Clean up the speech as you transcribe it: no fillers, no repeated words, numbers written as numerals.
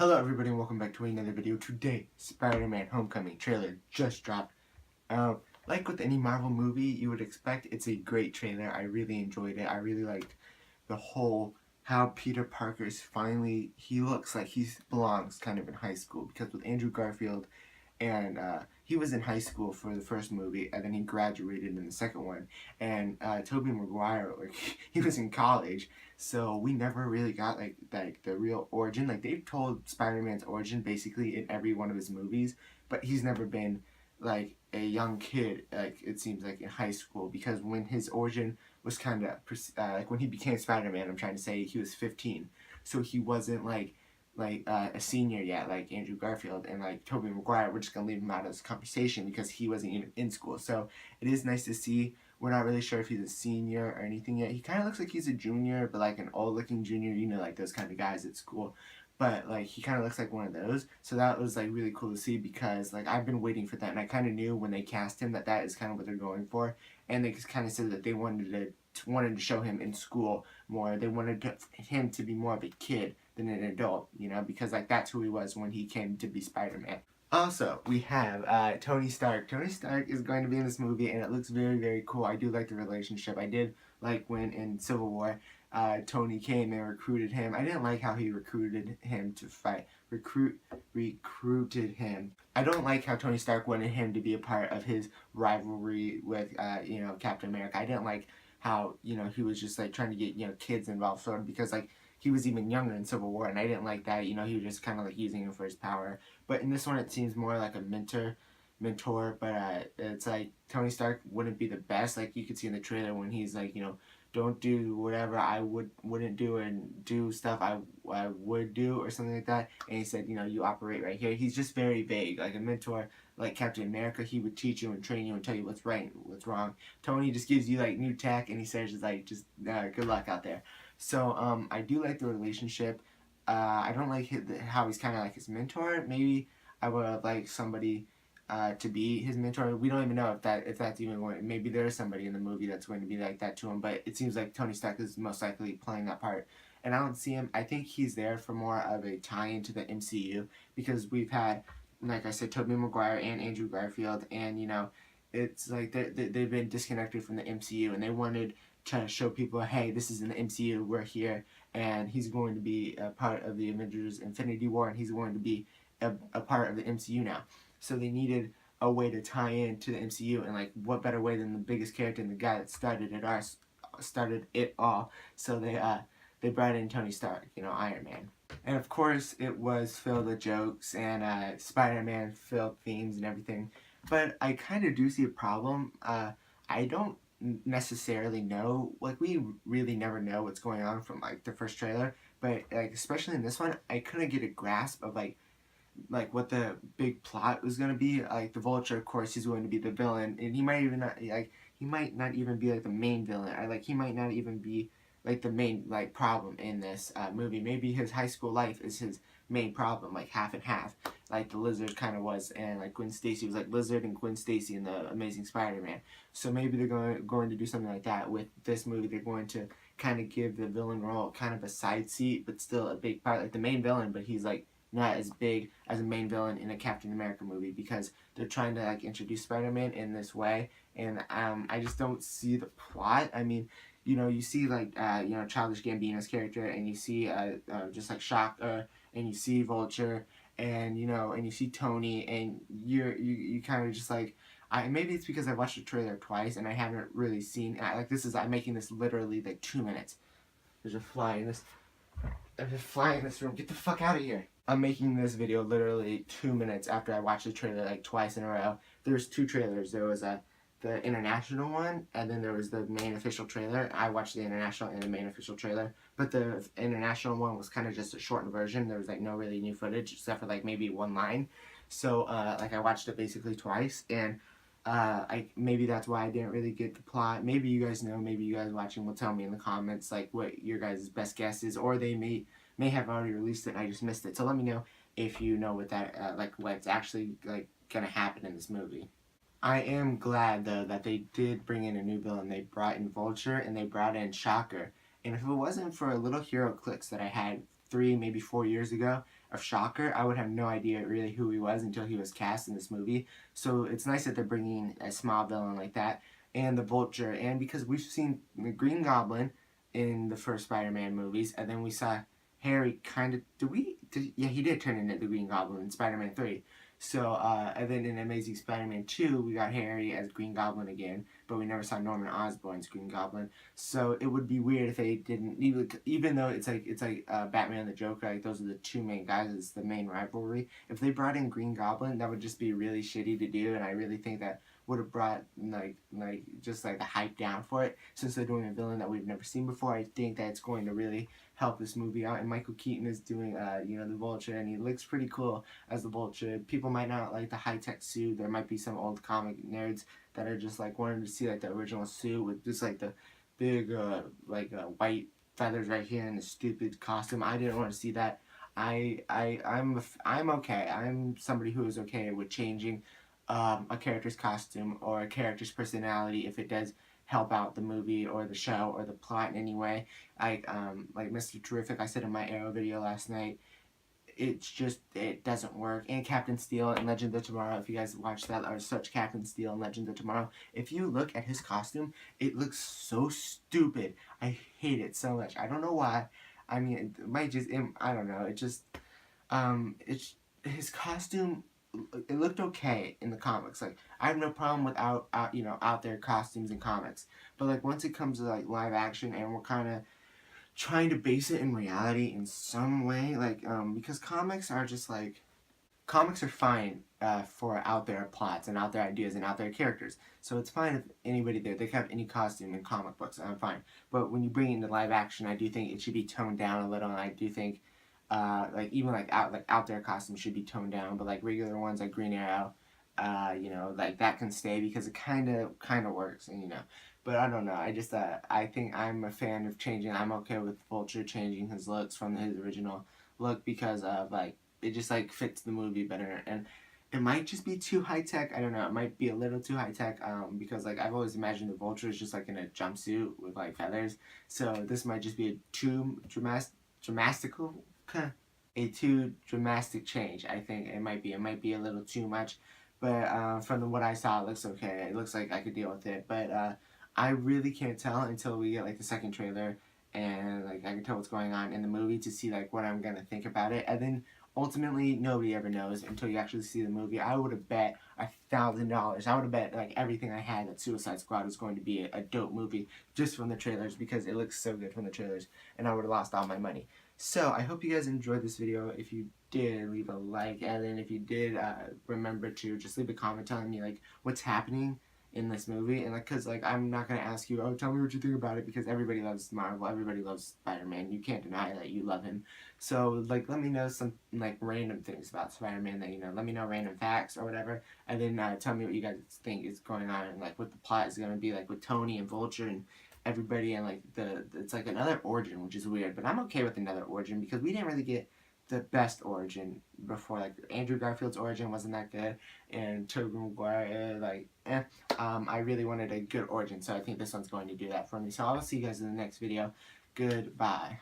Hello everybody and welcome back to another video. Today, Spider-Man Homecoming trailer just dropped. Like with any Marvel movie you would expect, it's a great trailer. I really enjoyed it. I really liked the whole, how Peter Parker's finally, he looks like he belongs kind of in high school, because with Andrew Garfield and he was in high school for the first movie, and then he graduated in the second one. And Tobey Maguire, like he was in college, so we never really got like the real origin. Like they've told Spider-Man's origin basically in every one of his movies, but he's never been like a young kid. Like it seems like in high school, because when his origin was kind of like when he became Spider-Man, I'm trying to say he was 15, so he wasn't like a senior yet, like Andrew Garfield and like Tobey Maguire. We're just gonna leave him out of this conversation because he wasn't even in school. So it is nice to see. We're not really sure if he's a senior or anything yet. He kind of looks like he's a junior, but like an old-looking junior. You know, like those kind of guys at school. But like he kind of looks like one of those. So that was like really cool to see, because like I've been waiting for that, and I kind of knew when they cast him that that is kind of what they're going for. And they kind of said that they wanted to show him in school more. They wanted him to be more of a kid than an adult, you know, because like that's who he was when he came to be Spider-Man. Also, we have Tony Stark. Tony Stark is going to be in this movie, and it looks very, very cool. I do like the relationship. I did like when in Civil War, Tony came and recruited him. I didn't like how he recruited him to fight. Recruited him. I don't like how Tony Stark wanted him to be a part of his rivalry with, Captain America. I didn't like how, he was just like trying to get, kids involved, sort of, because like he was even younger in Civil War, and I didn't like that. He was just kind of like using him for his power. But in this one, it seems more like a mentor. But it's like Tony Stark wouldn't be the best. Like you could see in the trailer when he's like, don't do whatever I wouldn't do, and do stuff I would do, or something like that. And he said, you operate right here. He's just very vague. Like a mentor, like Captain America, he would teach you and train you and tell you what's right and what's wrong. Tony just gives you like new tech, and he says just good luck out there. So I do like the relationship. I don't like how he's kind of like his mentor. Maybe I would have liked somebody to be his mentor. We don't even know if that's even going. Maybe there is somebody in the movie that's going to be like that to him. But it seems like Tony Stark is most likely playing that part. And I don't see him. I think he's there for more of a tie-in to the MCU, because we've had, like I said, Tobey Maguire and Andrew Garfield, and it's like they've been disconnected from the MCU, and they wanted to show people, hey, this is in the MCU, we're here, and he's going to be a part of the Avengers Infinity War, and he's going to be a part of the MCU now. So they needed a way to tie in to the MCU, and like what better way than the biggest character and the guy that started it all. So they brought in Tony Stark, Iron Man. And of course it was filled with jokes and Spider-Man filled themes and everything. But I kind of do see a problem. I don't necessarily know, like we really never know what's going on from like the first trailer, but like especially in this one, I couldn't get a grasp of like what the big plot was gonna be. Like the Vulture, of course, he's going to be the villain, and he might even not even be like the main villain. He might not even be like the main like problem in this movie. Maybe his high school life is his main problem, like half and half, like the Lizard kind of was, and like Gwen Stacy was like Lizard and Gwen Stacy in the Amazing Spider-Man. So maybe they're going to do something like that with this movie. They're going to kind of give the villain role kind of a side seat, but still a big part, like the main villain, but he's like not as big as a main villain in a Captain America movie, because they're trying to like introduce Spider-Man in this way, and I just don't see the plot. I mean, you see like Childish Gambino's character, and you see just like Shocker, and you see Vulture, and and you see Tony, and you kind of just like, maybe it's because I watched the trailer twice and I haven't really seen I'm making this literally like 2 minutes. There's a fly in this. There's a fly in this room. Get the fuck out of here. I'm making this video literally 2 minutes after I watched the trailer like twice in a row. There's two trailers. There was the international one, and then there was the main official trailer. I watched the international and the main official trailer, but the international one was kind of just a shortened version. There was like no really new footage except for like maybe one line. So I watched it basically twice, and maybe that's why I didn't really get the plot. Maybe you guys know. Maybe you guys watching will tell me in the comments like what your guys' best guess is, or they may have already released it and I just missed it. So let me know if you know what that what's actually like gonna happen in this movie. I am glad though that they did bring in a new villain. They brought in Vulture and they brought in Shocker. And if it wasn't for a little hero clicks that I had 3, maybe 4 years ago, of Shocker, I would have no idea really who he was until he was cast in this movie. So it's nice that they're bringing a small villain like that, and the Vulture, and because we've seen the Green Goblin in the first Spider-Man movies, and then we saw Harry kind of, yeah, he did turn into the Green Goblin in Spider-Man 3. So, and then in Amazing Spider-Man 2, we got Harry as Green Goblin again, but we never saw Norman Osborn's Green Goblin. So it would be weird if they didn't, even though it's like Batman and the Joker, like those are the two main guys, it's the main rivalry. If they brought in Green Goblin, that would just be really shitty to do, and I really think that would have brought just like the hype down for it. Since they're doing a villain that we've never seen before, I think that it's going to really help this movie out. And Michael Keaton is doing the Vulture, and he looks pretty cool as the Vulture. People might not like the high-tech suit. There might be some old comic nerds that are just like wanting to see like the original suit with just like the big white feathers right here and the stupid costume. I didn't want to see that. I'm okay. I'm somebody who is okay with changing a character's costume or a character's personality if it does help out the movie or the show or the plot in any way. Like Mr. Terrific, I said in my Arrow video last night, it doesn't work. And Captain Steel and Legend of Tomorrow, if you guys watch that or search Captain Steel and Legend of Tomorrow, if you look at his costume, it looks so stupid. I hate it so much. I don't know why. I mean, it might just, I don't know. It's his costume. It looked okay in the comics. Like I have no problem with out there costumes in comics, but like once it comes to like live action and we're kind of trying to base it in reality in some way, because comics are fine for out there plots and out there ideas and out there characters. So it's fine if anybody there, they can have any costume in comic books, I'm fine. But when you bring it into live action, I do think it should be toned down a little, and I do think even out there costumes should be toned down, but like regular ones like Green Arrow, like that can stay because it kind of works, and. But I don't know. I think I'm a fan of changing. I'm okay with Vulture changing his looks from his original look because of like it just like fits the movie better, and it might just be too high tech. I don't know. It might be a little too high tech. Because like I've always imagined the Vulture is just like in a jumpsuit with like feathers. So this might just be a too dramatic change. I think it might be. It might be a little too much. But from what I saw, it looks okay. It looks like I could deal with it. But I really can't tell until we get like the second trailer and like I can tell what's going on in the movie to see like what I'm gonna think about it. And then ultimately nobody ever knows until you actually see the movie. I would have bet $1,000. I would have bet like everything I had that Suicide Squad was going to be a dope movie just from the trailers because it looks so good from the trailers, and I would have lost all my money. So I hope you guys enjoyed this video. If you did, leave a like, and then if you did, remember to just leave a comment telling me like what's happening in this movie, and like because like I'm not gonna ask you, oh, tell me what you think about it, because everybody loves Marvel, everybody loves Spider-Man, you can't deny that you love him. So like let me know some like random things about Spider-Man that let me know random facts or whatever, and then tell me what you guys think is going on and like what the plot is gonna be like with Tony and Vulture and everybody, and like it's like another origin, which is weird, but I'm okay with another origin because we didn't really get the best origin before. Like Andrew Garfield's origin wasn't that good, and Tobey Maguire I really wanted a good origin, so I think this one's going to do that for me. So I'll see you guys in the next video. Goodbye.